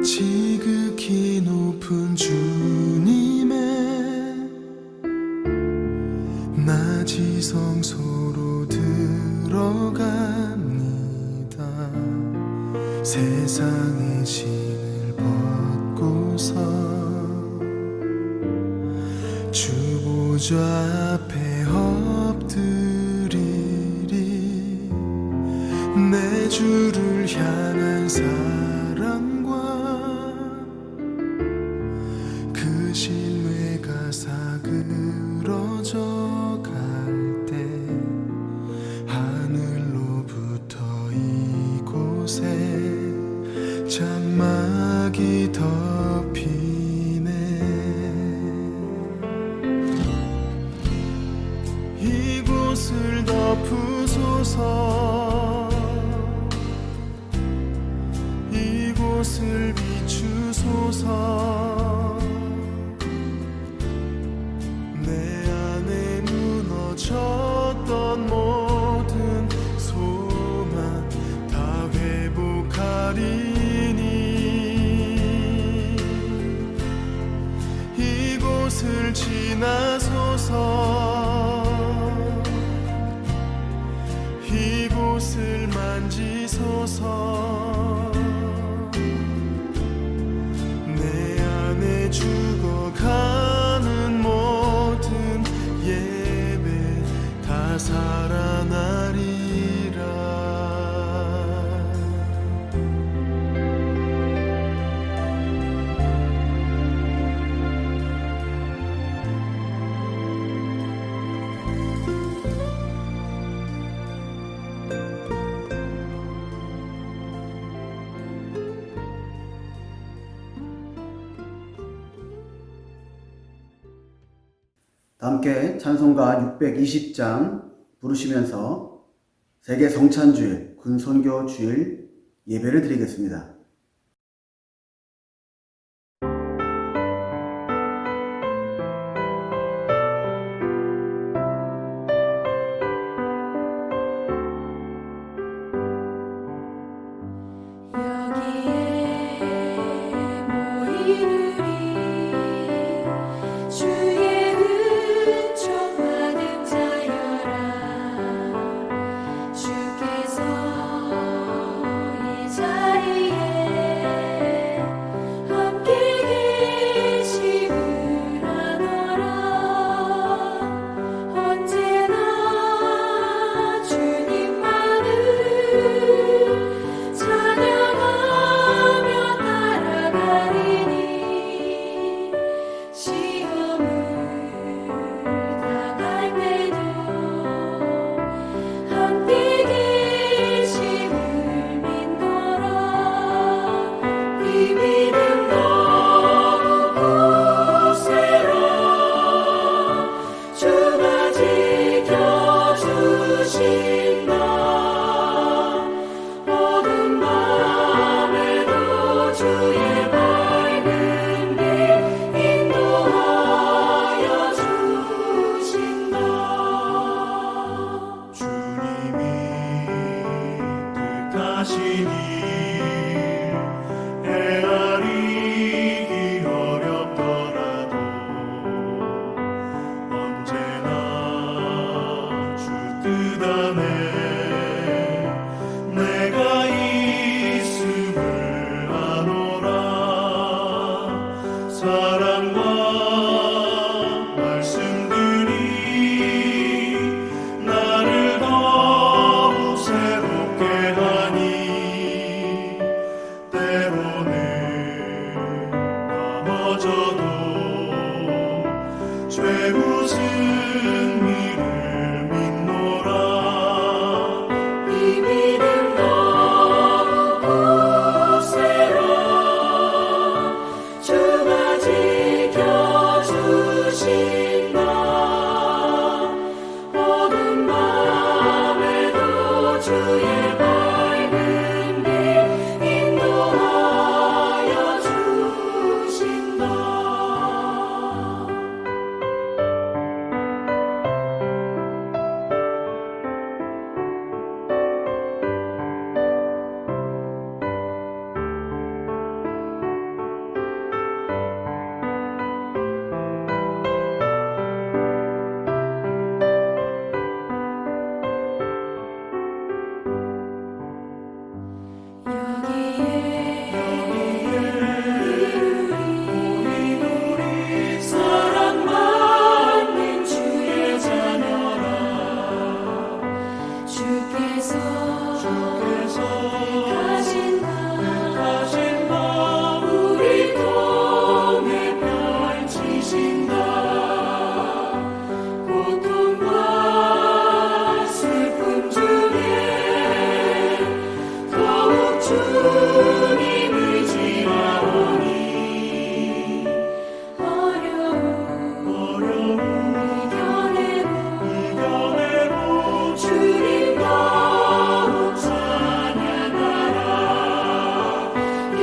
지극히 높은 주님의 낮이 성소로 들어갑니다. 세상의 신을 벗고서 주 보좌 앞에 엎드리리. 내 주를 향한 사랑과 그 신뢰가 사그러져 갈 때 하늘로부터 이곳에 장막이 덮이네. 이곳을 덮으소서. 이곳을 비추소서. 내 안에 무너졌던 모든 소망 다 회복하리니. 이곳을 지나소서. 이곳을 만지소서. 내 안에 죽어가는 모든 예배 다 살아나리라. 함께 찬송가 620장 부르시면서 세계 성찬주일, 군선교 주일 예배를 드리겠습니다.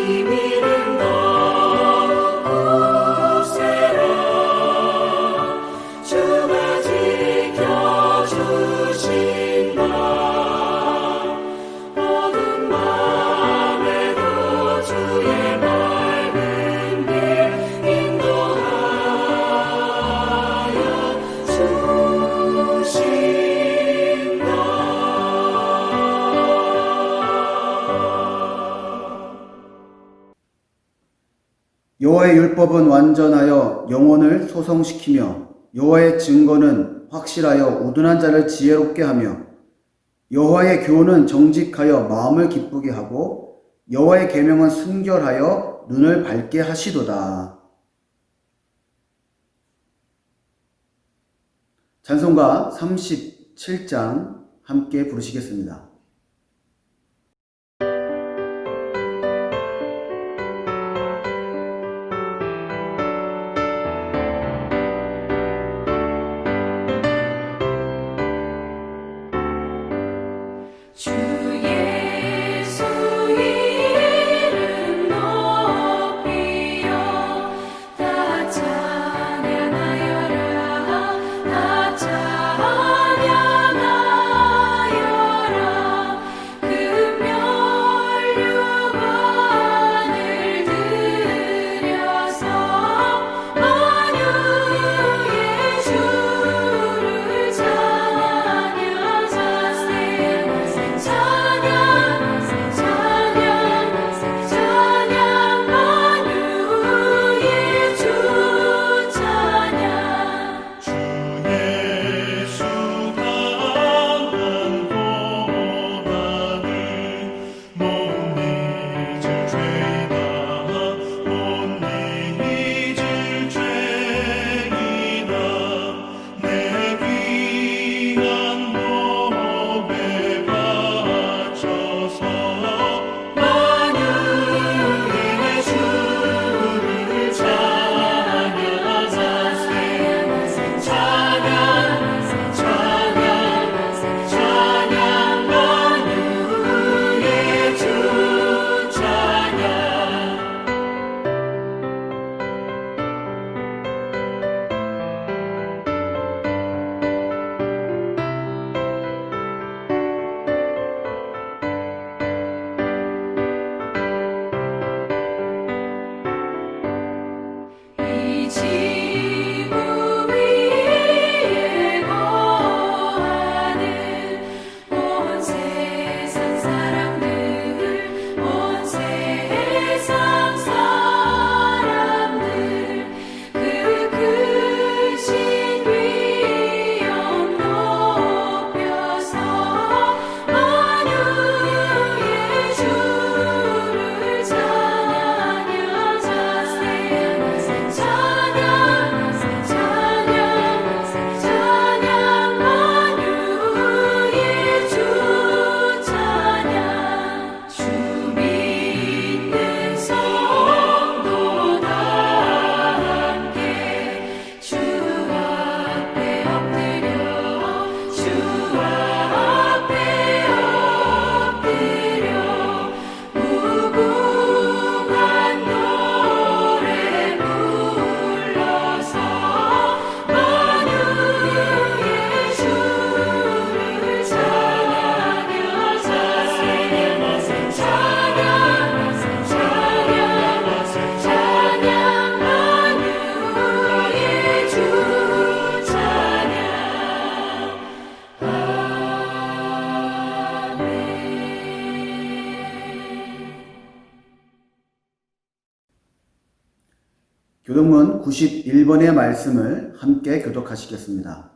이미는 너구세라 주가 지켜주신다 어두운 밤에도 주의 밝은 길 인도하여 여호와의 율법은 완전하여 영혼을 소성시키며 여호와의 증거는 확실하여 우둔한 자를 지혜롭게 하며 여호와의 교훈은 정직하여 마음을 기쁘게 하고 여호와의 계명은 순결하여 눈을 밝게 하시도다. 찬송가 37장 함께 부르시겠습니다. 주 예수 이름 높이여 다 찬양하여라 다 찬양하여라 금멸류관을 들여서 만유의 주를 찬양하세 찬양 만유의 주 찬양 주 예수 강한 고난을 못 잊을 죄이다 못 잊을 죄이다 내 귀한 몸에 바쳐서 만유의 주를 찬양하세 찬양 만유의 주 찬양 이 지구 위에 거하는 온 세상 사람들 온 세상 사람들 그 크신 위엄 높여서 만유의 주를 찬양하세 찬양 만유의 주 찬양 주 믿는 성도 다 함께 주 앞에 엎드려 주 앞에 엎드려 무궁한 노래 불러서 만유의 주를 찬양하세 찬양 만유의 주 찬양 아멘 교독문 91번의 말씀을 함께 교독하시겠습니다.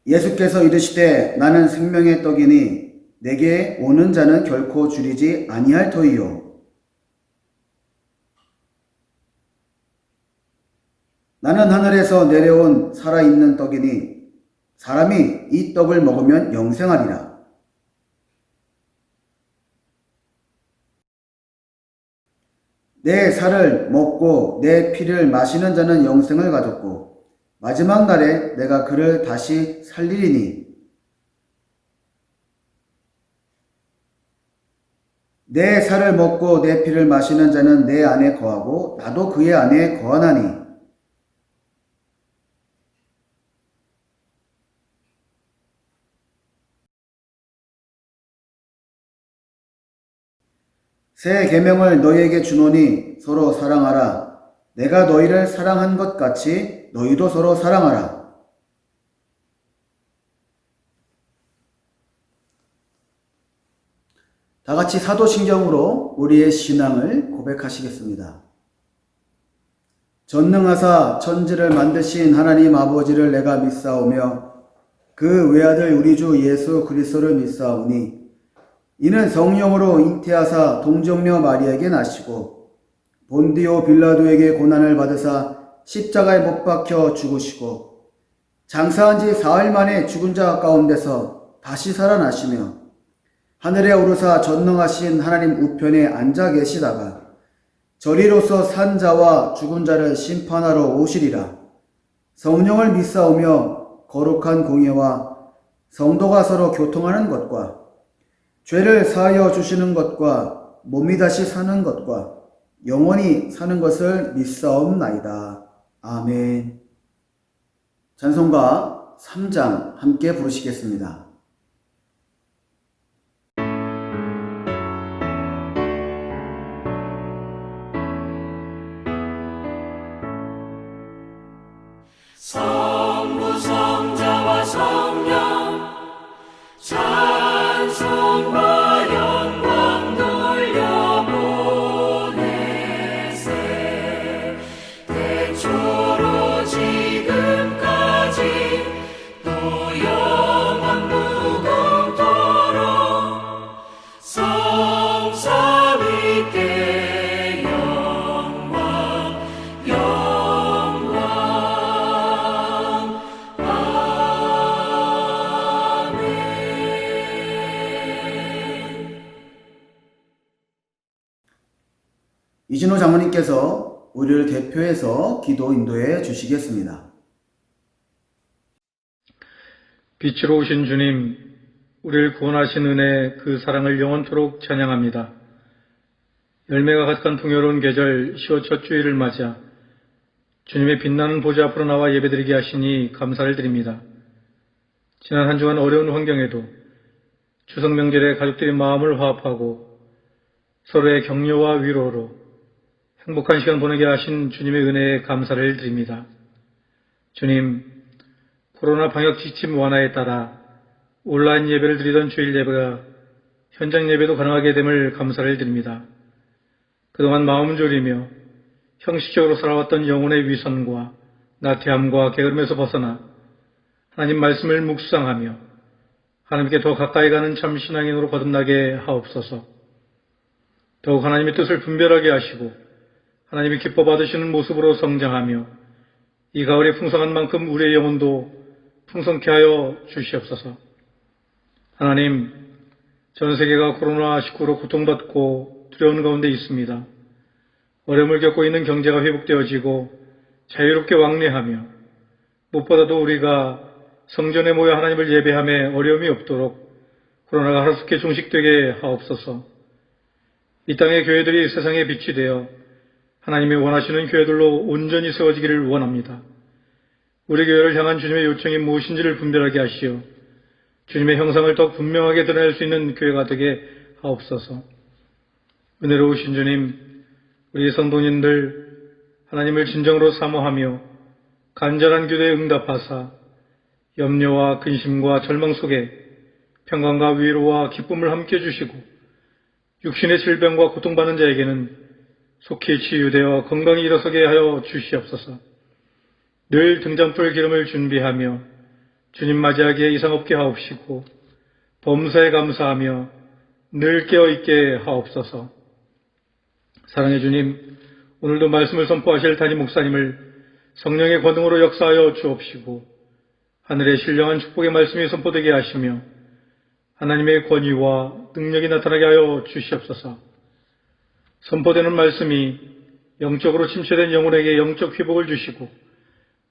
예수께서 이르시되 나는 생명의 떡이니 내게 오는 자는 결코 줄이지 아니할 터이요 나는 하늘에서 내려온 살아있는 떡이니 사람이 이 떡을 먹으면 영생하리라. 내 살을 먹고 내 피를 마시는 자는 영생을 가졌고 마지막 날에 내가 그를 다시 살리리니 내 살을 먹고 내 피를 마시는 자는 내 안에 거하고 나도 그의 안에 거하나니 새 계명을 너희에게 주노니 서로 사랑하라. 내가 너희를 사랑한 것 같이 너희도 서로 사랑하라. 다 같이 사도신경으로 우리의 신앙을 고백하시겠습니다. 전능하사 천지를 만드신 하나님 아버지를 내가 믿사오며 그 외아들 우리 주 예수 그리스도를 믿사오니 이는 성령으로 잉태하사 동정녀 마리아에게 나시고 본디오 빌라도에게 고난을 받으사 십자가에 못 박혀 죽으시고 장사한 지 사흘 만에 죽은 자 가운데서 다시 살아나시며 하늘에 오르사 전능하신 하나님 우편에 앉아 계시다가 저리로서 산 자와 죽은 자를 심판하러 오시리라. 성령을 믿사오며 거룩한 공예와 성도가 서로 교통하는 것과 죄를 사하여 주시는 것과 몸이 다시 사는 것과 영원히 사는 것을 믿사옵나이다. 아멘. 찬송가 3장 함께 부르시겠습니다. 성부 성자와 성령 찬송과 영광 돌려보내세 태초로 지금까지 또 영원 무궁토록 성삼위께 영광 영광 이진호 장로님께서 우리를 대표해서 기도 인도해 주시겠습니다. 빛으로 오신 주님, 우리를 구원하신 은혜 그 사랑을 영원토록 찬양합니다. 열매가 가득한 풍요로운 계절 10월 첫 주일을 맞아 주님의 빛나는 보좌 앞으로 나와 예배드리게 하시니 감사를 드립니다. 지난 한 주간 어려운 환경에도 추석 명절에 가족들이 마음을 화합하고 서로의 격려와 위로로 행복한 시간 보내게 하신 주님의 은혜에 감사를 드립니다. 주님, 코로나 방역 지침 완화에 따라 온라인 예배를 드리던 주일 예배가 현장 예배도 가능하게 됨을 감사를 드립니다. 그동안 마음 졸이며 형식적으로 살아왔던 영혼의 위선과 나태함과 게으름에서 벗어나 하나님 말씀을 묵상하며 하나님께 더 가까이 가는 참 신앙인으로 거듭나게 하옵소서. 더욱 하나님의 뜻을 분별하게 하시고 하나님이 기뻐 받으시는 모습으로 성장하며 이 가을에 풍성한 만큼 우리의 영혼도 풍성케 하여 주시옵소서. 하나님, 전 세계가 코로나19로 고통받고 두려운 가운데 있습니다. 어려움을 겪고 있는 경제가 회복되어지고 자유롭게 왕래하며 무엇보다도 우리가 성전에 모여 하나님을 예배함에 어려움이 없도록 코로나가 하루속히 종식되게 하옵소서. 이 땅의 교회들이 세상의 빛이 되어 하나님이 원하시는 교회들로 온전히 세워지기를 원합니다. 우리 교회를 향한 주님의 요청이 무엇인지를 분별하게 하시어 주님의 형상을 더 분명하게 드러낼 수 있는 교회가 되게 하옵소서. 은혜로우신 주님, 우리 성도님들 하나님을 진정으로 사모하며 간절한 기도에 응답하사 염려와 근심과 절망 속에 평강과 위로와 기쁨을 함께 주시고 육신의 질병과 고통받는 자에게는 속히 치유되어 건강히 일어서게 하여 주시옵소서. 늘 등잔불 기름을 준비하며 주님 맞이하기에 이상 없게 하옵시고 범사에 감사하며 늘 깨어있게 하옵소서. 사랑의 주님, 오늘도 말씀을 선포하실 담임 목사님을 성령의 권능으로 역사하여 주옵시고 하늘의 신령한 축복의 말씀이 선포되게 하시며 하나님의 권위와 능력이 나타나게 하여 주시옵소서. 선포되는 말씀이 영적으로 침체된 영혼에게 영적 회복을 주시고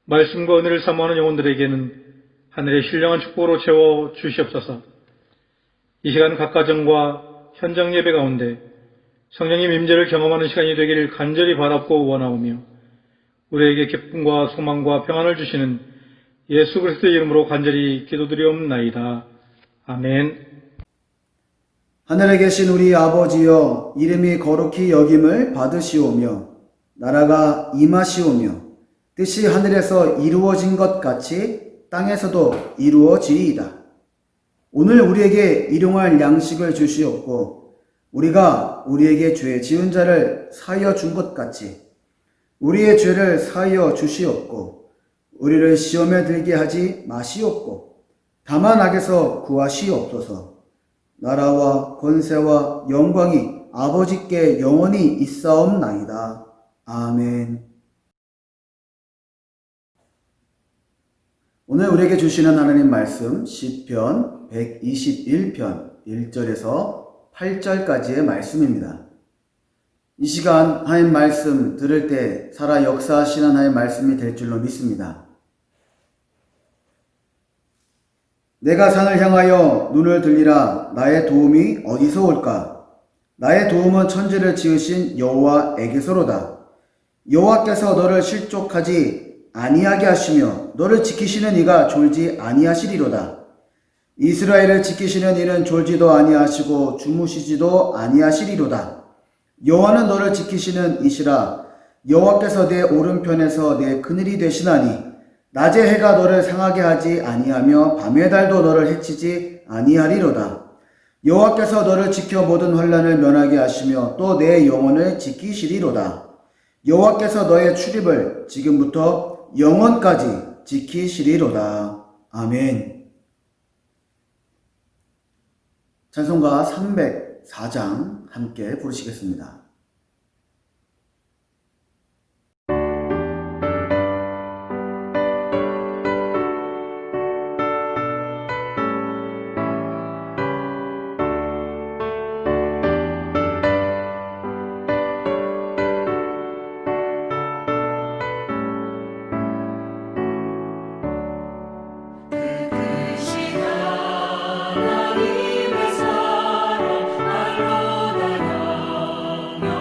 말씀과 은혜를 사모하는 영혼들에게는 하늘의 신령한 축복으로 채워 주시옵소서. 이 시간 각 가정과 현장 예배 가운데 성령님 임재를 경험하는 시간이 되기를 간절히 바랍고 원하오며 우리에게 기쁨과 소망과 평안을 주시는 예수 그리스도의 이름으로 간절히 기도드리옵나이다. 아멘. 하늘에 계신 우리 아버지여, 이름이 거룩히 여김을 받으시오며 나라가 임하시오며 뜻이 하늘에서 이루어진 것 같이 땅에서도 이루어지리이다. 오늘 우리에게 일용할 양식을 주시옵고 우리가 우리에게 죄 지은 자를 사하여 준 것 같이 우리의 죄를 사하여 주시옵고 우리를 시험에 들게 하지 마시옵고 다만 악에서 구하시옵소서. 나라와 권세와 영광이 아버지께 영원히 있사옵나이다. 아멘. 오늘 우리에게 주시는 하나님 말씀 시편 121편 1절에서 8절까지의 말씀입니다. 이 시간 하나님 말씀 들을 때 살아 역사하시는 하나님 말씀이 될 줄로 믿습니다. 내가 산을 향하여 눈을 들리라. 나의 도움이 어디서 올까? 나의 도움은 천지를 지으신 여호와에게서로다. 여호와께서 너를 실족하지 아니하게 하시며 너를 지키시는 이가 졸지 아니하시리로다. 이스라엘을 지키시는 이는 졸지도 아니하시고 주무시지도 아니하시리로다. 여호와는 너를 지키시는 이시라. 여호와께서 내 오른편에서 내 그늘이 되시나니 낮의 해가 너를 상하게 하지 아니하며 밤의 달도 너를 해치지 아니하리로다. 여호와께서 너를 지켜 모든 환난을 면하게 하시며 또 내 영혼을 지키시리로다. 여호와께서 너의 출입을 지금부터 영원까지 지키시리로다. 아멘. 찬송가 304장 함께 부르시겠습니다. 하나님의 사랑 날로 다녀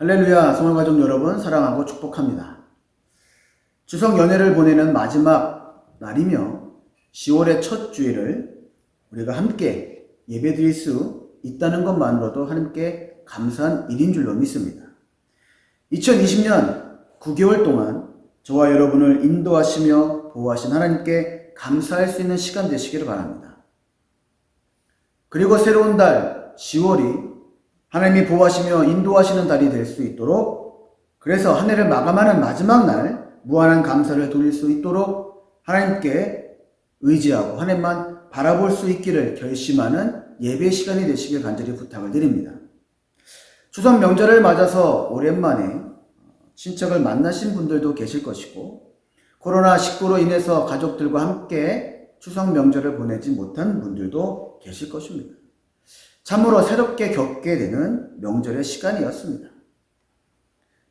할렐루야, 성화가족 여러분 사랑하고 축복합니다. 추석 연휴를 보내는 마지막 날이며 10월의 첫 주일을 우리가 함께 예배드릴 수 있다는 것만으로도 하나님께 감사한 일인 줄로 믿습니다. 2020년 9개월 동안 저와 여러분을 인도하시며 보호하신 하나님께 감사할 수 있는 시간 되시기를 바랍니다. 그리고 새로운 달 10월이 하나님이 보호하시며 인도하시는 달이 될 수 있도록, 그래서 한 해를 마감하는 마지막 날 무한한 감사를 돌릴 수 있도록 하나님께 의지하고 하나님만 바라볼 수 있기를 결심하는 예배 시간이 되시길 간절히 부탁을 드립니다. 추석 명절을 맞아서 오랜만에 친척을 만나신 분들도 계실 것이고, 코로나19로 인해서 가족들과 함께 추석 명절을 보내지 못한 분들도 계실 것입니다. 참으로 새롭게 겪게 되는 명절의 시간이었습니다.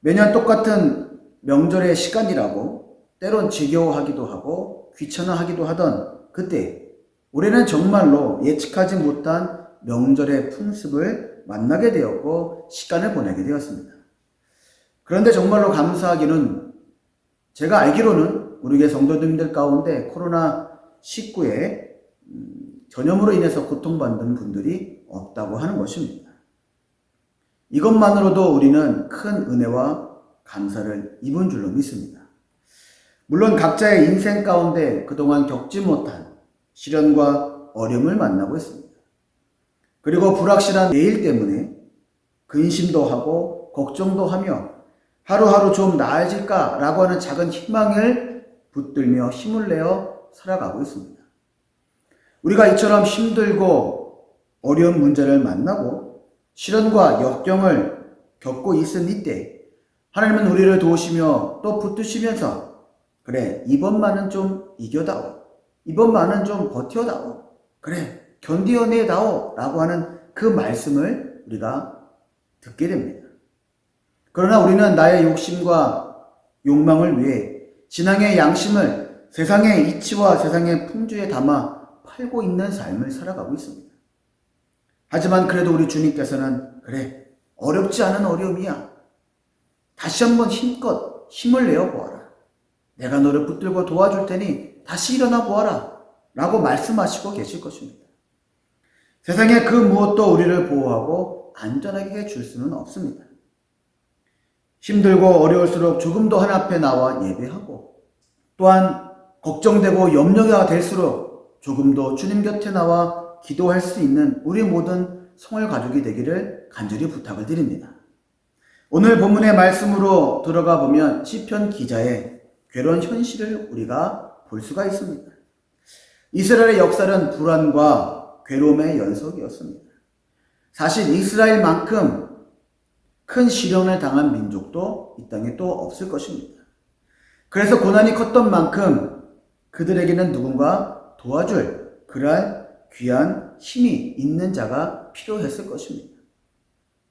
매년 똑같은 명절의 시간이라고 때론 지겨워하기도 하고 귀찮아하기도 하던 그때, 올해는 정말로 예측하지 못한 명절의 풍습을 만나게 되었고 시간을 보내게 되었습니다. 그런데 정말로 감사하기는, 제가 알기로는 우리 교회 성도님들 가운데 코로나19에 전염으로 인해서 고통받는 분들이 없다고 하는 것입니다. 이것만으로도 우리는 큰 은혜와 감사를 입은 줄로 믿습니다. 물론 각자의 인생 가운데 그동안 겪지 못한 시련과 어려움을 만나고 있습니다. 그리고 불확실한 내일 때문에 근심도 하고 걱정도 하며 하루하루 좀 나아질까라고 하는 작은 희망을 붙들며 힘을 내어 살아가고 있습니다. 우리가 이처럼 힘들고 어려운 문제를 만나고 시련과 역경을 겪고 있은 이때, 하나님은 우리를 도우시며 또 붙드시면서, 그래, 이번만은 좀 이겨다오, 이번만은 좀 버텨다오, 그래, 견디어내다오 라고 하는 그 말씀을 우리가 듣게 됩니다. 그러나 우리는 나의 욕심과 욕망을 위해 신앙의 양심을 세상의 이치와 세상의 풍조에 담아 팔고 있는 삶을 살아가고 있습니다. 하지만 그래도 우리 주님께서는, 그래, 어렵지 않은 어려움이야, 다시 한번 힘껏 힘을 내어 보아라, 내가 너를 붙들고 도와줄 테니 다시 일어나 보아라 라고 말씀하시고 계실 것입니다. 세상의 그 무엇도 우리를 보호하고 안전하게 해줄 수는 없습니다. 힘들고 어려울수록 조금 더 하나님 앞에 나와 예배하고, 또한 걱정되고 염려가 될수록 조금 더 주님 곁에 나와 기도할 수 있는 우리 모든 성월 가족이 되기를 간절히 부탁을 드립니다. 오늘 본문의 말씀으로 들어가 보면 시편 기자의 괴로운 현실을 우리가 볼 수가 있습니다. 이스라엘의 역사는 불안과 괴로움의 연속이었습니다. 사실 이스라엘만큼 큰 시련을 당한 민족도 이 땅에 또 없을 것입니다. 그래서 고난이 컸던 만큼 그들에게는 누군가 도와줄 그러한 귀한 힘이 있는 자가 필요했을 것입니다.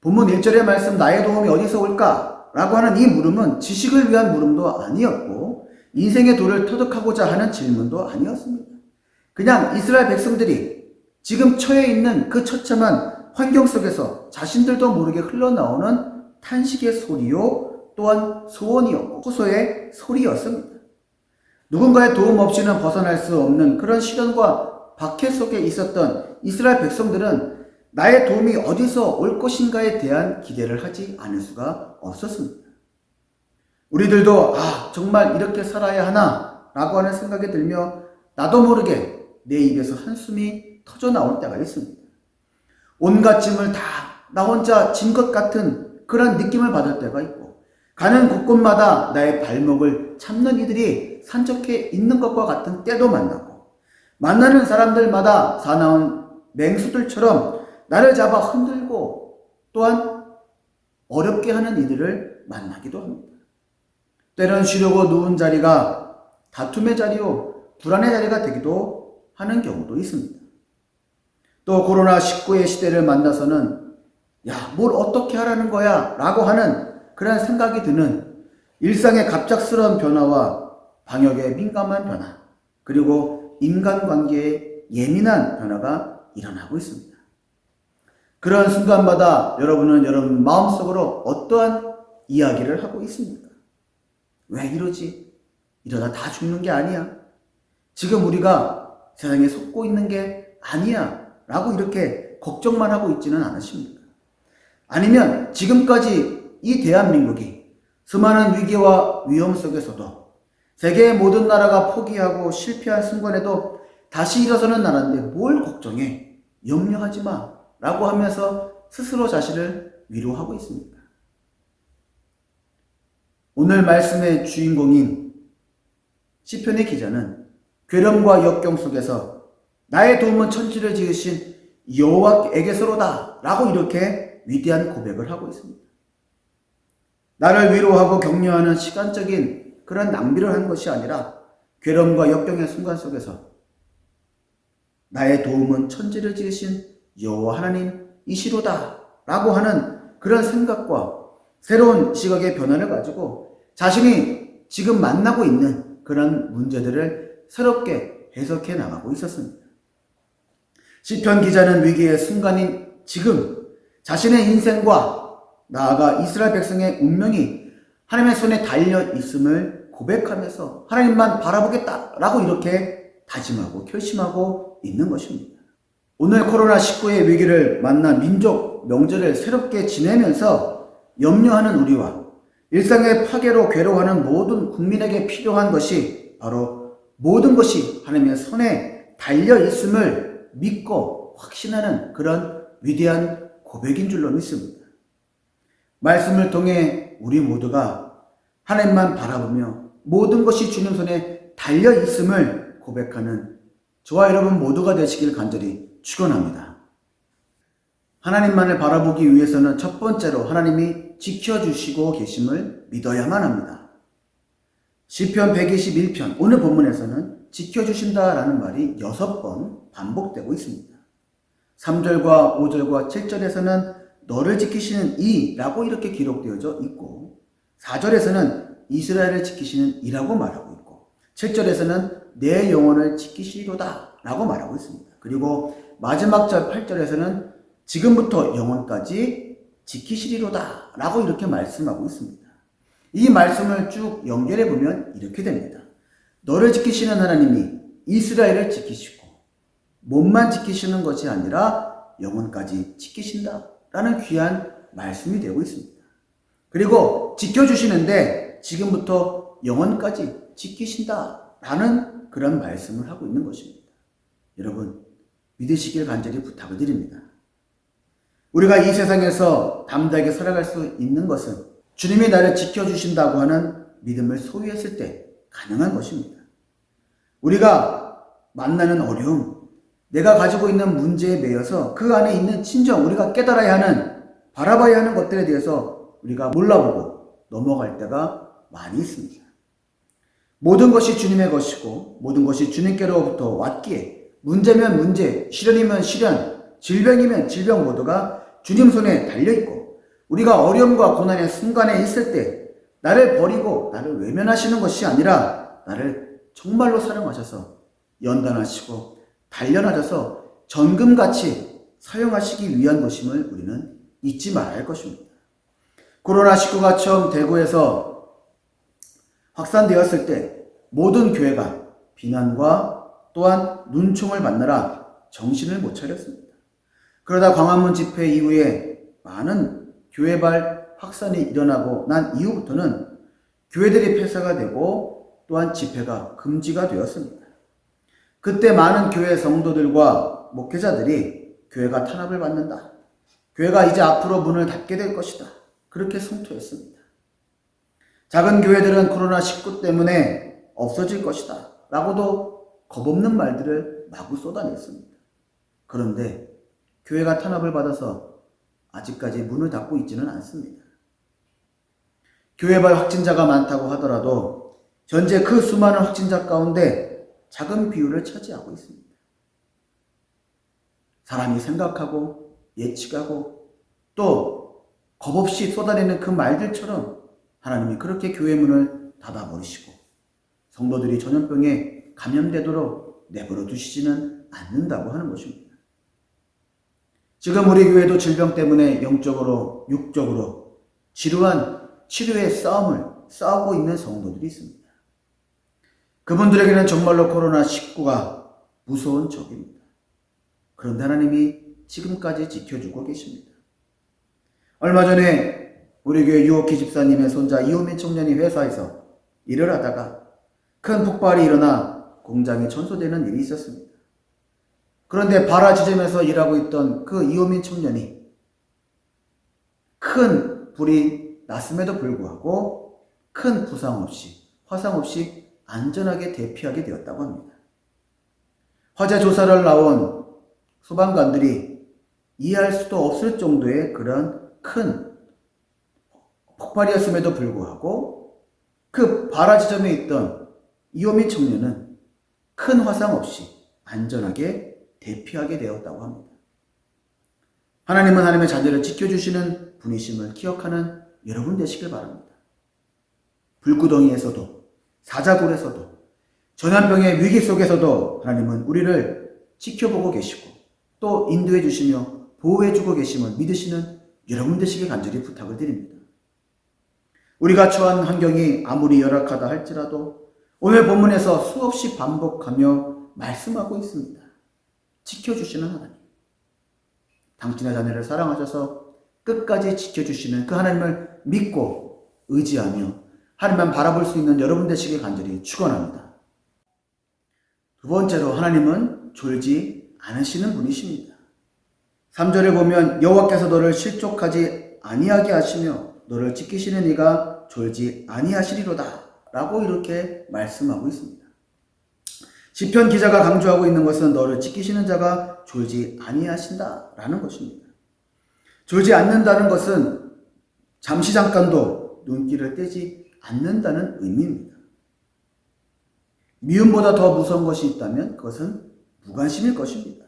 본문 1절의 말씀, 나의 도움이 어디서 올까? 라고 하는 이 물음은 지식을 위한 물음도 아니었고 인생의 도를 터득하고자 하는 질문도 아니었습니다. 그냥 이스라엘 백성들이 지금 처해 있는 그 처참한 환경 속에서 자신들도 모르게 흘러나오는 탄식의 소리요, 또한 소원이었고 호소의 소리였습니다. 누군가의 도움 없이는 벗어날 수 없는 그런 시련과 박해 속에 있었던 이스라엘 백성들은 나의 도움이 어디서 올 것인가에 대한 기대를 하지 않을 수가 없었습니다. 우리들도 정말 이렇게 살아야 하나 라고 하는 생각이 들며 나도 모르게 내 입에서 한숨이 터져 나올 때가 있습니다. 온갖 짐을 다 나 혼자 진 것 같은 그런 느낌을 받을 때가 있고, 가는 곳곳마다 나의 발목을 잡는 이들이 산적해 있는 것과 같은 때도 만나고, 만나는 사람들마다 사나운 맹수들처럼 나를 잡아 흔들고 또한 어렵게 하는 이들을 만나기도 합니다. 때론 쉬려고 누운 자리가 다툼의 자리요, 불안의 자리가 되기도 하는 경우도 있습니다. 또 코로나19의 시대를 만나서는 뭘 어떻게 하라는 거야 라고 하는 그런 생각이 드는 일상의 갑작스러운 변화와 방역에 민감한 변화, 그리고 인간관계에 예민한 변화가 일어나고 있습니다. 그런 순간마다 여러분은 여러분 마음속으로 어떠한 이야기를 하고 있습니다. 왜 이러지? 이러다 다 죽는 게 아니야. 지금 우리가 세상에 속고 있는 게 아니야. 라고 이렇게 걱정만 하고 있지는 않으십니까? 아니면 지금까지 이 대한민국이 수많은 위기와 위험 속에서도 세계의 모든 나라가 포기하고 실패한 순간에도 다시 일어서는 나라인데 뭘 걱정해? 염려하지 마. 라고 하면서 스스로 자신을 위로하고 있습니다. 오늘 말씀의 주인공인 시편의 기자는 괴럼과 역경 속에서 나의 도움은 천지를 지으신 여호와에게서로다 라고 이렇게 위대한 고백을 하고 있습니다. 나를 위로하고 격려하는 시간적인 그런 낭비를 한 것이 아니라 괴럼과 역경의 순간 속에서 나의 도움은 천지를 지으신 여호와 하나님이시로다 라고 하는 그런 생각과 새로운 시각의 변화를 가지고 자신이 지금 만나고 있는 그런 문제들을 새롭게 해석해 나가고 있었습니다. 시편 기자는 위기의 순간인 지금 자신의 인생과 나아가 이스라엘 백성의 운명이 하나님의 손에 달려 있음을 고백하면서 하나님만 바라보겠다라고 이렇게 다짐하고 결심하고 있는 것입니다. 오늘 코로나19의 위기를 만나 민족 명절을 새롭게 지내면서 염려하는 우리와 일상의 파괴로 괴로워하는 모든 국민에게 필요한 것이 바로 모든 것이 하나님의 손에 달려 있음을 믿고 확신하는 그런 위대한 고백인 줄로 믿습니다. 말씀을 통해 우리 모두가 하나님만 바라보며 모든 것이 주님 손에 달려 있음을 고백하는 저와 여러분 모두가 되시길 간절히 축원합니다. 하나님만을 바라보기 위해서는 첫 번째로 하나님이 지켜주시고 계심을 믿어야만 합니다. 시편 121편 오늘 본문에서는 지켜주신다라는 말이 6번 반복되고 있습니다. 3절과 5절과 7절에서는 너를 지키시는 이라고 이렇게 기록되어져 있고 4절에서는 이스라엘을 지키시는 이라고 말하고 있고 7절에서는 내 영혼을 지키시리로다 라고 말하고 있습니다. 그리고 마지막 절 8절에서는 지금부터 영원까지 지키시리로다 라고 이렇게 말씀하고 있습니다. 이 말씀을 쭉 연결해 보면 이렇게 됩니다. 너를 지키시는 하나님이 이스라엘을 지키시고 몸만 지키시는 것이 아니라 영원까지 지키신다 라는 귀한 말씀이 되고 있습니다. 그리고 지켜주시는데 지금부터 영원까지 지키신다 라는 그런 말씀을 하고 있는 것입니다. 여러분 믿으시길 간절히 부탁을 드립니다. 우리가 이 세상에서 담대하게 살아갈 수 있는 것은 주님이 나를 지켜주신다고 하는 믿음을 소유했을 때 가능한 것입니다. 우리가 만나는 어려움, 내가 가지고 있는 문제에 매여서 그 안에 있는 진정 우리가 깨달아야 하는, 바라봐야 하는 것들에 대해서 우리가 몰라보고 넘어갈 때가 많이 있습니다. 모든 것이 주님의 것이고 모든 것이 주님께로부터 왔기에 문제면 문제, 시련이면 시련, 질병이면 질병 모두가 주님 손에 달려있고 우리가 어려움과 고난의 순간에 있을 때 나를 버리고 나를 외면하시는 것이 아니라 나를 정말로 사랑하셔서 연단하시고 단련하셔서 전금같이 사용하시기 위한 것임을 우리는 잊지 말아야 할 것입니다. 코로나19가 처음 대구에서 확산되었을 때 모든 교회가 비난과 또한 눈총을 받느라 정신을 못 차렸습니다. 그러다 광화문 집회 이후에 많은 교회발 확산이 일어나고 난 이후부터는 교회들이 폐쇄가 되고 또한 집회가 금지가 되었습니다. 그때 많은 교회 성도들과 목회자들이 교회가 탄압을 받는다. 교회가 이제 앞으로 문을 닫게 될 것이다. 그렇게 성토했습니다. 작은 교회들은 코로나19 때문에 없어질 것이다. 라고도 겁없는 말들을 마구 쏟아냈습니다. 그런데 교회가 탄압을 받아서 아직까지 문을 닫고 있지는 않습니다. 교회발 확진자가 많다고 하더라도 현재 그 수많은 확진자 가운데 작은 비율을 차지하고 있습니다. 사람이 생각하고 예측하고 또 겁없이 쏟아내는 그 말들처럼 하나님이 그렇게 교회 문을 닫아버리시고 성도들이 전염병에 감염되도록 내버려 두시지는 않는다고 하는 것입니다. 지금 우리 교회도 질병 때문에 영적으로 육적으로 지루한 치료의 싸움을 싸우고 있는 성도들이 있습니다. 그분들에게는 정말로 코로나19가 무서운 적입니다. 그런데 하나님이 지금까지 지켜주고 계십니다. 얼마 전에 우리 교회 유옥희 집사님의 손자 이호민 청년이 회사에서 일을 하다가 큰 폭발이 일어나 공장이 전소되는 일이 있었습니다. 그런데 발화 지점에서 일하고 있던 그 이호민 청년이 큰 불이 났음에도 불구하고 큰 부상 없이, 화상 없이 안전하게 대피하게 되었다고 합니다. 화재 조사를 나온 소방관들이 이해할 수도 없을 정도의 그런 큰 폭발이었음에도 불구하고 그 발화 지점에 있던 이호민 청년은 큰 화상 없이 안전하게 대피하게 되었다고 합니다. 하나님은 하나님의 자녀를 지켜주시는 분이심을 기억하는 여러분 되시길 바랍니다. 불구덩이에서도, 사자굴에서도, 전염병의 위기 속에서도 하나님은 우리를 지켜보고 계시고 또 인도해 주시며 보호해 주고 계심을 믿으시는 여러분 되시길 간절히 부탁을 드립니다. 우리가 처한 환경이 아무리 열악하다 할지라도 오늘 본문에서 수없이 반복하며 말씀하고 있습니다. 지켜주시는 하나님, 당신의 자녀를 사랑하셔서 끝까지 지켜주시는 그 하나님을 믿고 의지하며 하나님만 바라볼 수 있는 여러분 되시길 간절히 축원합니다. 두 번째로 하나님은 졸지 않으시는 분이십니다. 3절에 보면 여호와께서 너를 실족하지 아니하게 하시며 너를 지키시는 이가 졸지 아니하시리로다 라고 이렇게 말씀하고 있습니다. 시편 기자가 강조하고 있는 것은 너를 지키시는 자가 졸지 아니하신다 라는 것입니다. 졸지 않는다는 것은 잠시 잠깐도 눈길을 떼지 않는다는 의미입니다. 미움보다 더 무서운 것이 있다면 그것은 무관심일 것입니다.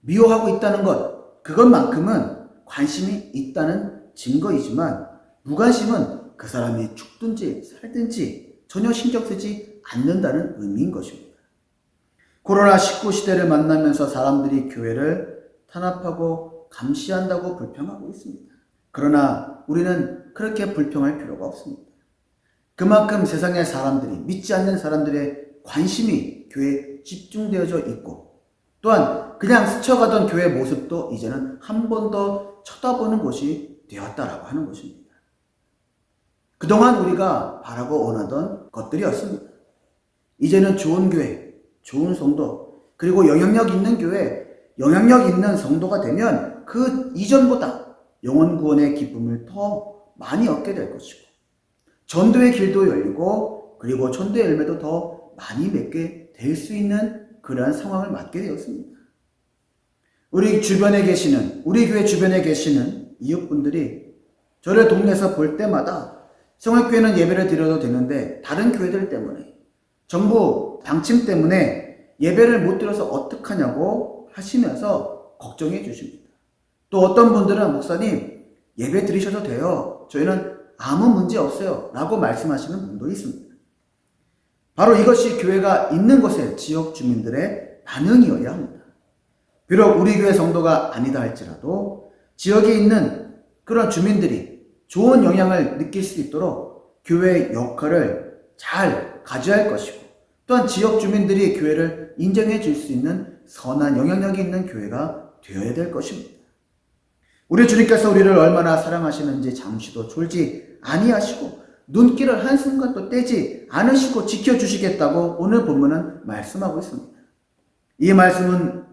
미워하고 있다는 것, 그것만큼은 관심이 있다는 증거이지만 무관심은 그 사람이 죽든지 살든지 전혀 신경 쓰지 않는다는 의미인 것입니다. 코로나19 시대를 만나면서 사람들이 교회를 탄압하고 감시한다고 불평하고 있습니다. 그러나 우리는 그렇게 불평할 필요가 없습니다. 그만큼 세상의 사람들이, 믿지 않는 사람들의 관심이 교회에 집중되어져 있고 또한 그냥 스쳐가던 교회의 모습도 이제는 한 번 더 쳐다보는 곳이 되었다라고 하는 것입니다. 그동안 우리가 바라고 원하던 것들이었습니다. 이제는 좋은 교회, 좋은 성도, 그리고 영향력 있는 교회, 영향력 있는 성도가 되면 그 이전보다 영혼 구원의 기쁨을 더 많이 얻게 될 것이고 전도의 길도 열리고 그리고 전도의 열매도 더 많이 맺게 될 수 있는 그러한 상황을 맞게 되었습니다. 우리 주변에 계시는, 우리 교회 주변에 계시는 이웃분들이 저를 동네에서 볼 때마다 성화교회는 예배를 드려도 되는데 다른 교회들 때문에 정부 방침 때문에 예배를 못 드려서 어떡하냐고 하시면서 걱정해 주십니다. 또 어떤 분들은 목사님 예배 드리셔도 돼요. 저희는 아무 문제 없어요. 라고 말씀하시는 분도 있습니다. 바로 이것이 교회가 있는 곳의 지역 주민들의 반응이어야 합니다. 비록 우리 교회 성도가 아니다 할지라도 지역에 있는 그런 주민들이 좋은 영향을 느낄 수 있도록 교회의 역할을 잘 가져야 할 것이고 또한 지역 주민들이 교회를 인정해 줄 수 있는 선한 영향력이 있는 교회가 되어야 될 것입니다. 우리 주님께서 우리를 얼마나 사랑하시는지 잠시도 졸지 아니하시고 눈길을 한순간도 떼지 않으시고 지켜주시겠다고 오늘 본문은 말씀하고 있습니다. 이 말씀은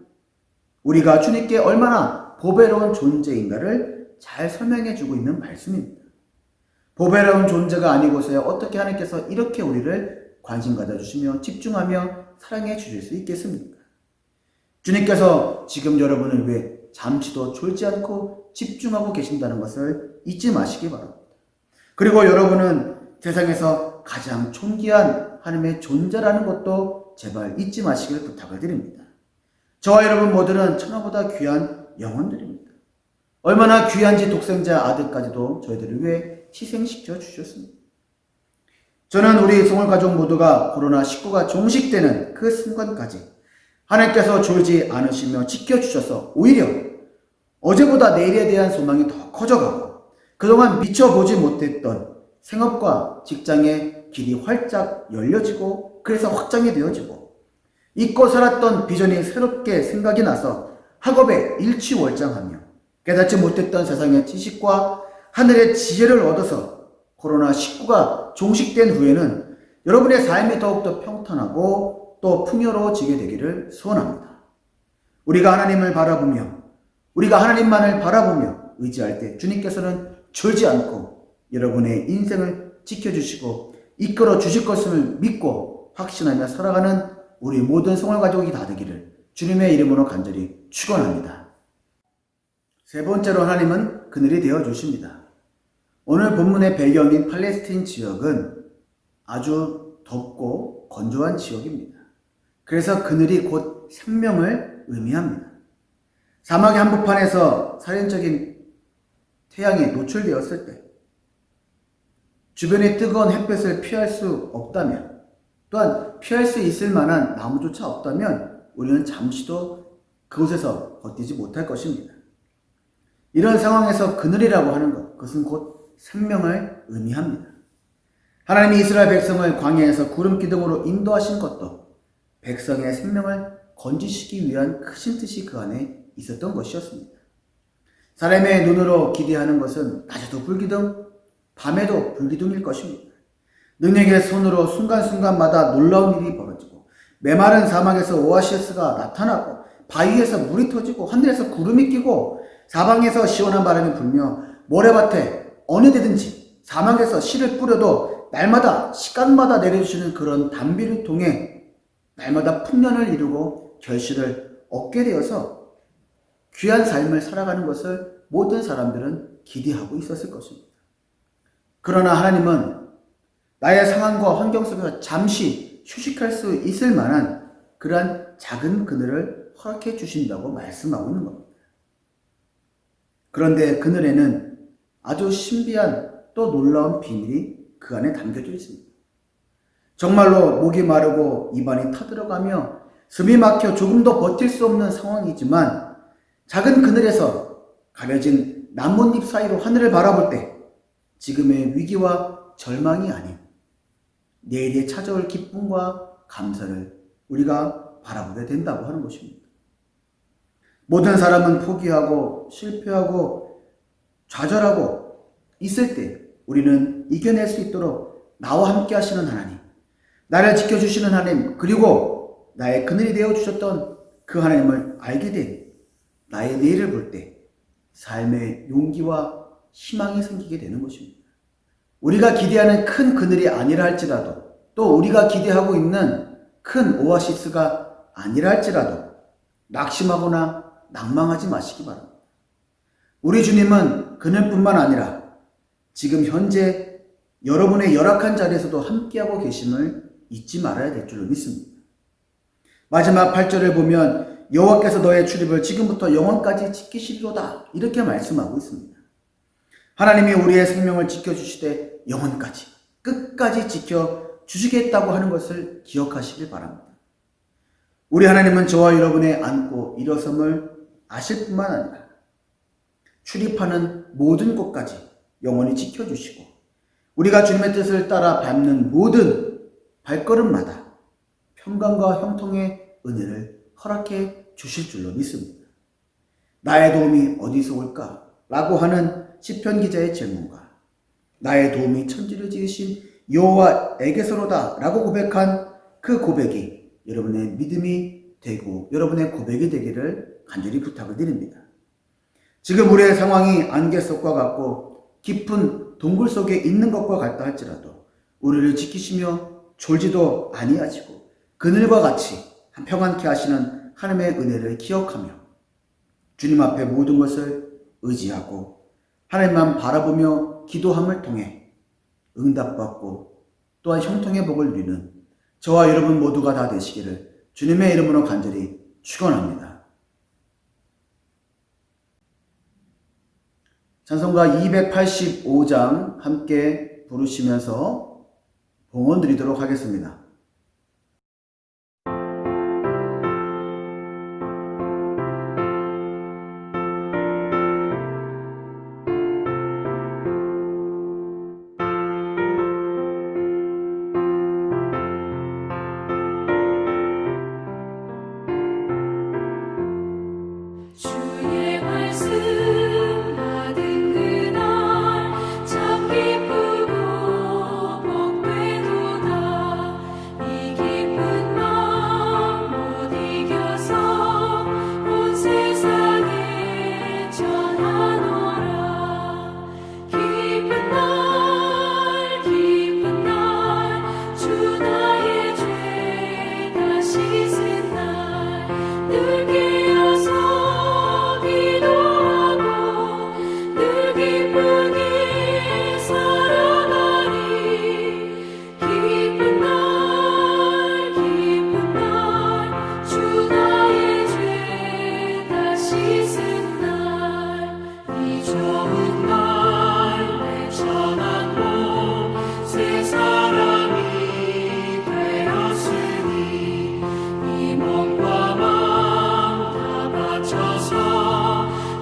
우리가 주님께 얼마나 보배로운 존재인가를 잘 설명해 주고 있는 말씀입니다. 보배로운 존재가 아니고서야 어떻게 하나님께서 이렇게 우리를 관심 가져주시며 집중하며 사랑해 주실 수 있겠습니까? 주님께서 지금 여러분을 위해 잠시도 졸지 않고 집중하고 계신다는 것을 잊지 마시기 바랍니다. 그리고 여러분은 세상에서 가장 존귀한 하나님의 존재라는 것도 제발 잊지 마시길 부탁을 드립니다. 저와 여러분 모두는 천하보다 귀한 영혼들입니다. 얼마나 귀한지 독생자 아들까지도 저희들을 위해 희생시켜 주셨습니다. 저는 우리 성월가족 모두가 코로나19가 종식되는 그 순간까지 하나님께서 졸지 않으시며 지켜주셔서 오히려 어제보다 내일에 대한 소망이 더 커져가고 그동안 미처 보지 못했던 생업과 직장의 길이 활짝 열려지고 그래서 확장이 되어지고 잊고 살았던 비전이 새롭게 생각이 나서 학업에 일취월장하며 깨닫지 못했던 세상의 지식과 하늘의 지혜를 얻어서 코로나19가 종식된 후에는 여러분의 삶이 더욱더 평탄하고 또 풍요로워지게 되기를 소원합니다. 우리가 하나님을 바라보며 우리가 하나님만을 바라보며 의지할 때 주님께서는 졸지 않고 여러분의 인생을 지켜주시고 이끌어 주실 것을 믿고 확신하며 살아가는 우리 모든 성월 가족이 다 되기를 주님의 이름으로 간절히 축원합니다. 세 번째로 하나님은 그늘이 되어 주십니다. 오늘 본문의 배경인 팔레스틴 지역은 아주 덥고 건조한 지역입니다. 그래서 그늘이 곧 생명을 의미합니다. 사막의 한복판에서 살인적인 태양에 노출되었을 때 주변의 뜨거운 햇볕을 피할 수 없다면 또한 피할 수 있을 만한 나무조차 없다면 우리는 잠시도 그곳에서 버티지 못할 것입니다. 이런 상황에서 그늘이라고 하는 것, 그것은 곧 생명을 의미합니다. 하나님이 이스라엘 백성을 광야에서 구름 기둥으로 인도하신 것도 백성의 생명을 건지시기 위한 크신 뜻이 그 안에 있었던 것이었습니다. 사람의 눈으로 기대하는 것은 낮에도 불기둥, 밤에도 불기둥일 것입니다. 능력의 손으로 순간순간마다 놀라운 일이 벌어지고 메마른 사막에서 오아시스가 나타나고 바위에서 물이 터지고 하늘에서 구름이 끼고 사방에서 시원한 바람이 불며 모래밭에 어느 데든지 사막에서 씨를 뿌려도 날마다 시간마다 내려주시는 그런 단비를 통해 날마다 풍년을 이루고 결실을 얻게 되어서 귀한 삶을 살아가는 것을 모든 사람들은 기대하고 있었을 것입니다. 그러나 하나님은 나의 상황과 환경 속에서 잠시 휴식할 수 있을 만한 그러한 작은 그늘을 허락해 주신다고 말씀하고 있는 겁니다. 그런데 그늘에는 아주 신비한 또 놀라운 비밀이 그 안에 담겨져 있습니다. 정말로 목이 마르고 입안이 타들어가며 숨이 막혀 조금도 버틸 수 없는 상황이지만 작은 그늘에서 가려진 나뭇잎 사이로 하늘을 바라볼 때 지금의 위기와 절망이 아닌 내일에 찾아올 기쁨과 감사를 우리가 바라보게 된다고 하는 것입니다. 모든 사람은 포기하고 실패하고 좌절하고 있을 때 우리는 이겨낼 수 있도록 나와 함께 하시는 하나님, 나를 지켜주시는 하나님, 그리고 나의 그늘이 되어주셨던 그 하나님을 알게 된 나의 내일을 볼 때 삶의 용기와 희망이 생기게 되는 것입니다. 우리가 기대하는 큰 그늘이 아니라 할지라도 또 우리가 기대하고 있는 큰 오아시스가 아니라 할지라도 낙심하거나 낭망하지 마시기 바랍니다. 우리 주님은 그늘뿐만 아니라 지금 현재 여러분의 열악한 자리에서도 함께하고 계심을 잊지 말아야 될 줄로 믿습니다. 마지막 8절을 보면 여호와께서 너의 출입을 지금부터 영원까지 지키시리로다 이렇게 말씀하고 있습니다. 하나님이 우리의 생명을 지켜주시되 영원까지 끝까지 지켜주시겠다고 하는 것을 기억하시길 바랍니다. 우리 하나님은 저와 여러분의 앉고 일어섬을 아실 뿐만 아니라 출입하는 모든 곳까지 영원히 지켜주시고 우리가 주님의 뜻을 따라 밟는 모든 발걸음마다 평강과 형통의 은혜를 허락해 주실 줄로 믿습니다. 나의 도움이 어디서 올까? 라고 하는 시편 기자의 질문과 나의 도움이 천지를 지으신 여호와에게서로다 라고 고백한 그 고백이 여러분의 믿음이 되고 여러분의 고백이 되기를 간절히 부탁을 드립니다. 지금 우리의 상황이 안개 속과 같고 깊은 동굴 속에 있는 것과 같다 할지라도 우리를 지키시며 졸지도 아니하시고 그늘과 같이 평안케 하시는 하나님의 은혜를 기억하며 주님 앞에 모든 것을 의지하고 하나님만 바라보며 기도함을 통해 응답받고 또한 형통의 복을 누리는 저와 여러분 모두가 다 되시기를 주님의 이름으로 간절히 축원합니다. 찬송가 285장 함께 부르시면서 봉헌 드리도록 하겠습니다. 주의 말씀 받은 그날 참 기쁘고 복되도다. 이 기쁜 마음 못 이겨서 온 세상에 전하노라. 기쁜 날 주 나의 죄 다 씻은 날 늘 깨어서 기도하고 늘 기쁘게 살아가리. 기쁜 날 주 나의 죄 다 씻은 날 이 좋은 말 내 전하고 새 사람이 되었으니 이 몸과 마음 다 바쳐서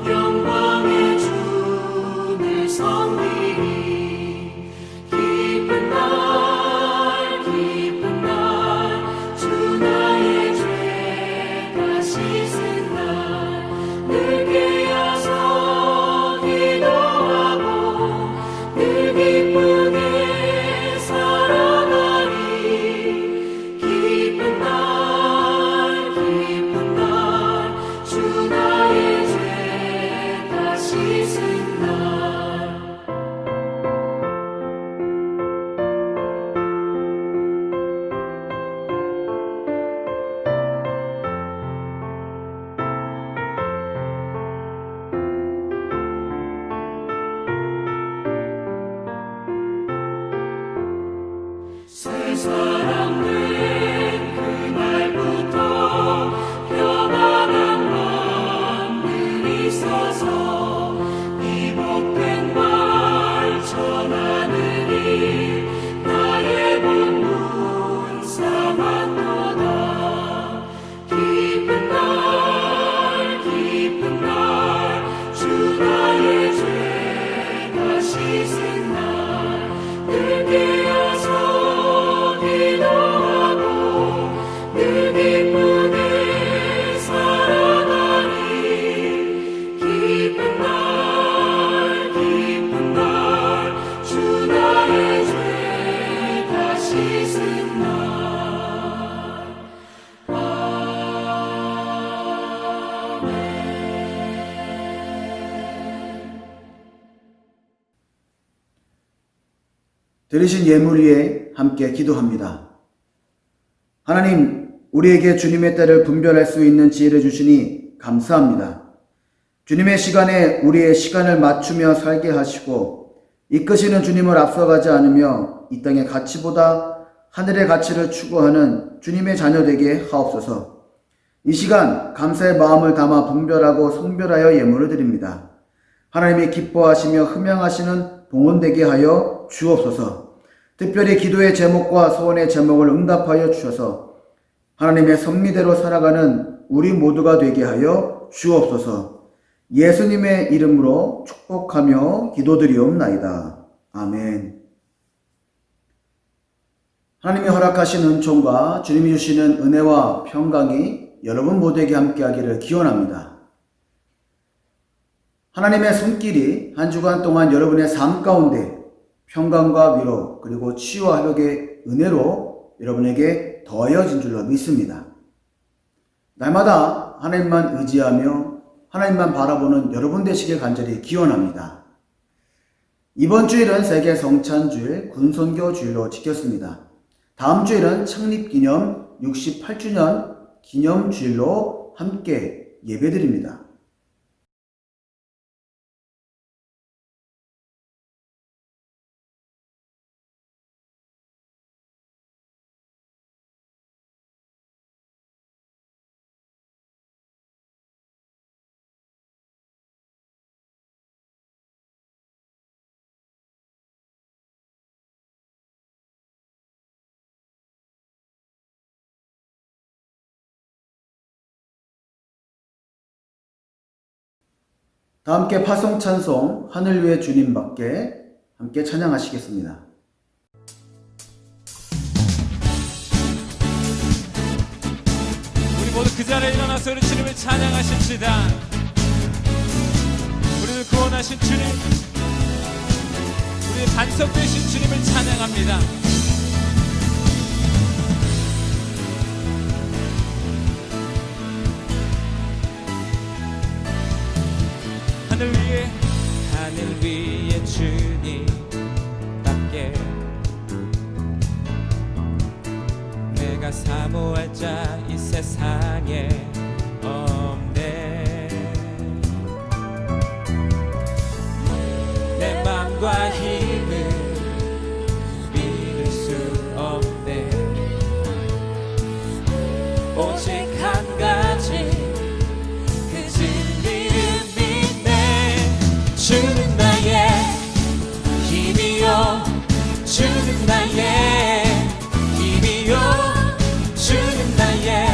영광의 주를 섬기리. 기쁜 날 주 나의 죄 다 씻은 날 늘 깨어서 기도하고 늘 기쁘게 살아가리. 기쁜 날 주 나의 죄 다 씻은 날. 새 사람 된 그날부터 평안한 마음 늘 있어서 이 복된 말 전하느니 나의 본분 삼았도다. 기쁜 날 주 나의 죄 다 씻은 날 늘 깨어서 기도하고 늘 기쁘게 살아가리. 기쁜 날 주 나의 죄 다 씻은 날. 드리신 예물 위에 함께 기도합니다. 하나님, 우리에게 주님의 때를 분별할 수 있는 지혜를 주시니 감사합니다. 주님의 시간에 우리의 시간을 맞추며 살게 하시고 이끄시는 주님을 앞서가지 않으며 이 땅의 가치보다 하늘의 가치를 추구하는 주님의 자녀 되게 하옵소서. 이 시간 감사의 마음을 담아 분별하고 성별하여 예물을 드립니다. 하나님이 기뻐하시며 흠양하시는 봉헌되게 하여 주옵소서. 특별히 기도의 제목과 소원의 제목을 응답하여 주셔서 하나님의 섭리대로 살아가는 우리 모두가 되게 하여 주옵소서. 예수님의 이름으로 축복하며 기도드리옵나이다. 아멘. 하나님이 허락하신 은총과 주님이 주시는 은혜와 평강이 여러분 모두에게 함께하기를 기원합니다. 하나님의 손길이 한 주간 동안 여러분의 삶 가운데 평강과 위로 그리고 치유와 회복의 은혜로 여러분에게 더하여진 줄로 믿습니다. 날마다 하나님만 의지하며 하나님만 바라보는 여러분 되시길 간절히 기원합니다. 이번 주일은 세계 성찬주일 군선교 주일로 지켰습니다. 다음 주일은 창립기념 68주년 기념주일로 함께 예배드립니다. 다 함께 파송 찬송 하늘 위의 주님밖에 함께 찬양하시겠습니다. 우리 모두 그 자리에 일어나서 우리 주님을 찬양하십시다. 우리를 구원하신 주님, 우리의 반석 되신 주님을 찬양합니다. 하늘 위에 주님밖에 내가 사모할 자 이 세상에 없네. 내 맘과 힘을 믿을 수 없네. 오직 한 가지 그 진리를 믿네. 주는 나의 힘이요, 주는 나의 힘이요, 주는 나의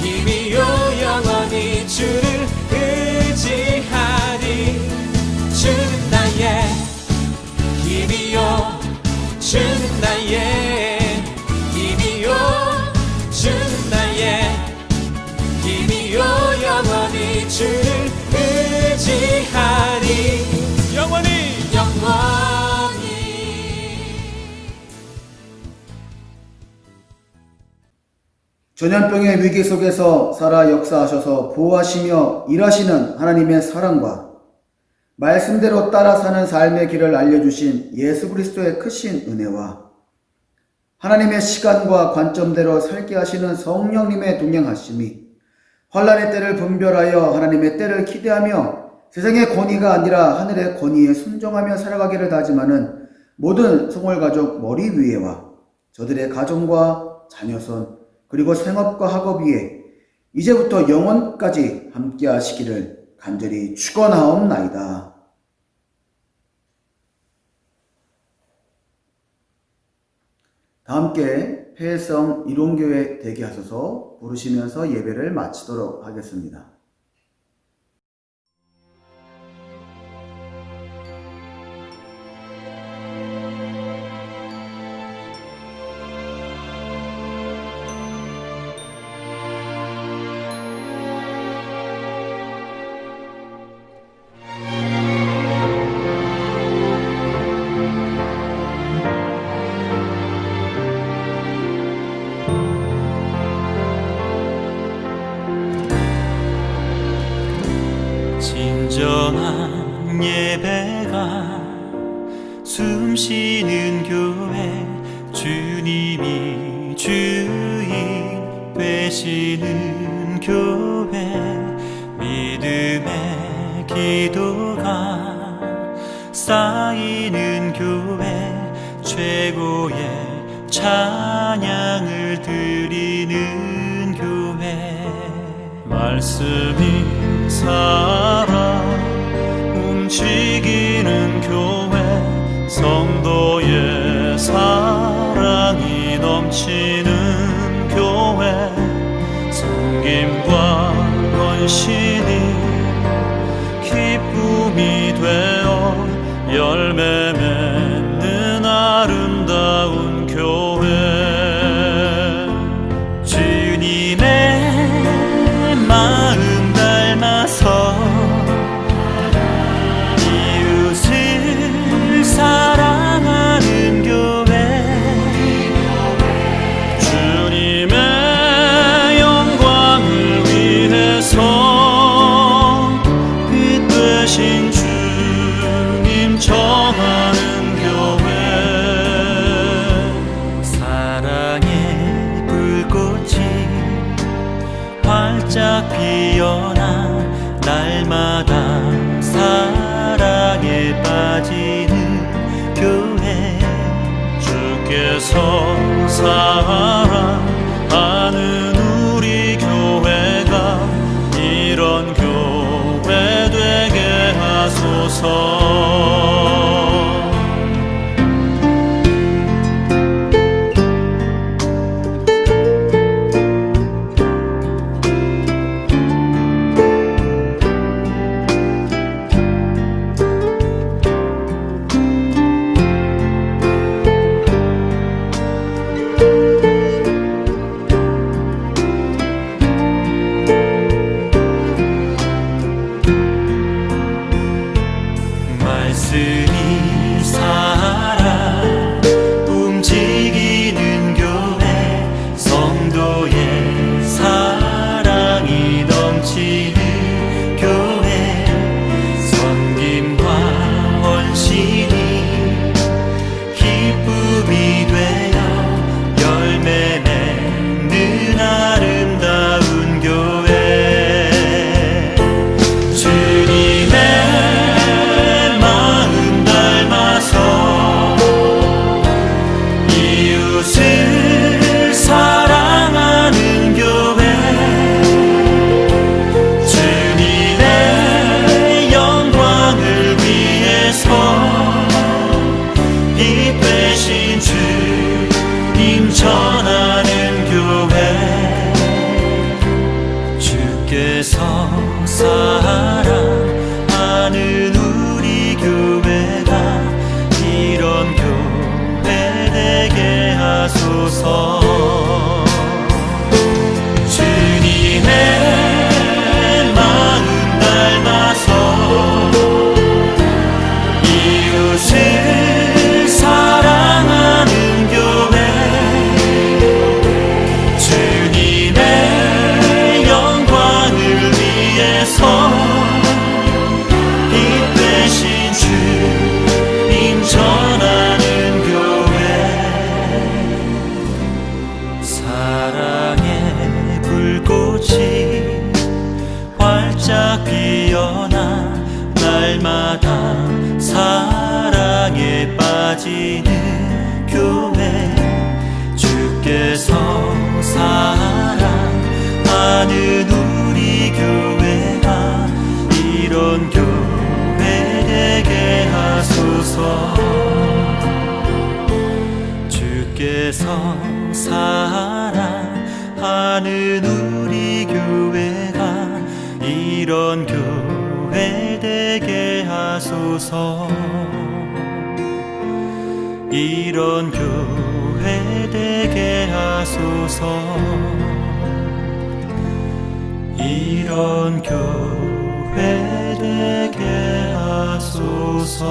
힘이요, 영원히 주를 의지하리. 주는 나의 힘이요, 주는 나의 힘이요, 주는 나의 힘이요, 영원히 주를 의지하리. 영원히 전염병의 위기 속에서 살아 역사하셔서 보호하시며 일하시는 하나님의 사랑과 말씀대로 따라 사는 삶의 길을 알려주신 예수 그리스도의 크신 은혜와 하나님의 시간과 관점대로 살게 하시는 성령님의 동행하심이 환난의 때를 분별하여 하나님의 때를 기대하며 세상의 권위가 아니라 하늘의 권위에 순종하며 살아가기를 다짐하는 모든 성월가족 머리 위에와 저들의 가정과 자녀손 그리고 생업과 학업 위에 이제부터 영원까지 함께 하시기를 간절히 축원하옵나이다. 다 함께 폐성 이론교회 대기하소서 부르시면서 예배를 마치도록 하겠습니다. 진정한 예배가 숨쉬는 교회, 주님이 주인 되시는 교회, 믿음의 기도가 쌓이는 교회, 최고의 찬양을 드리는 교회, 말씀이 살아 움직이는 교회, 성도의 사랑이 넘치는 교회, 섬김과 헌신이 기쁨이 되어 열매 맺는 아름다운 교회, 주님의 마음 닮아서 이웃을 사랑하는 교회, 주님의 영광을 위해서 빛 되신 주님 정하는 교회, 사랑의 불꽃이 활짝 피어나 날마다 사랑에 빠지는 교회, 주께서 사랑하는 우리 교회가 이런 교회 되게 하소서. 주께서 사랑하는 우리 교회가 이런 교회 되게 하소서. 주님의 마음 닮아서 이웃을 사랑하는 교회, 주님의 영광을 위해서 빛 되신 주님 전하는 교회, 사랑의 불꽃이 활짝 피어나 날마다 사랑에 빠지는 교회, 주께서 사랑하는 우리 교회가 이런 교회 되게 하소서. 주께서 사랑하는 우리 교회가 이런 교회 되게 하소서. 이런 교회 되게 하소서. 이런 교회 되게 하소서.